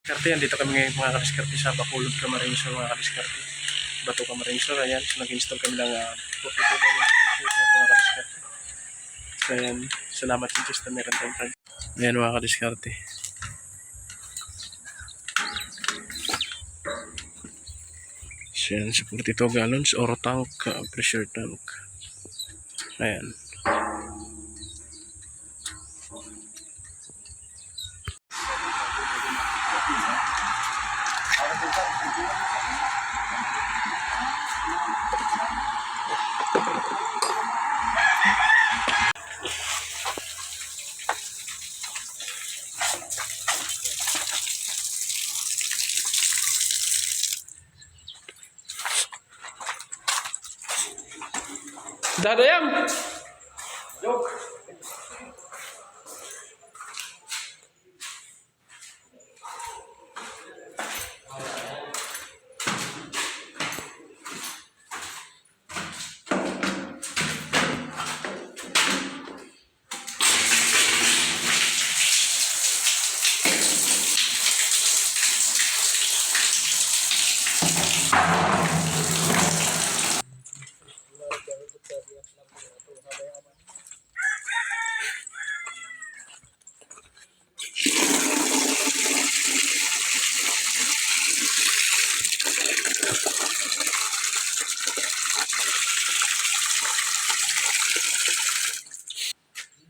Diskarte yan, dito kami ngayon mga kadiskarte sa Bacolod, Camarines mga kadiskarte. Bato Camarines, ayan. So nag-install kami ng 42 mga kadiskarte. So ayan, salamat sa Diyos na meron tayong tag. Ayan mga kadiskarte. So yan, 42 gallons or tank, pressure tank. Ayan. Dadayam!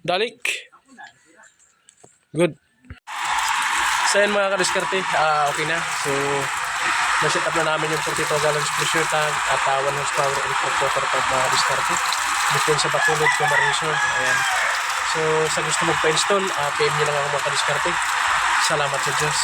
Dalik. Good. So yan mga kadiskarte, okay na. So na-set up na namin yung 42 gallons pressure tank at 1 horsepower electric water pump mga kadiskarte. Dito sa Bacolod, Camarines. Ayan. So sa gusto magpa-install, PM nyo lang ako mga kadiskarte. Salamat sa Diyos.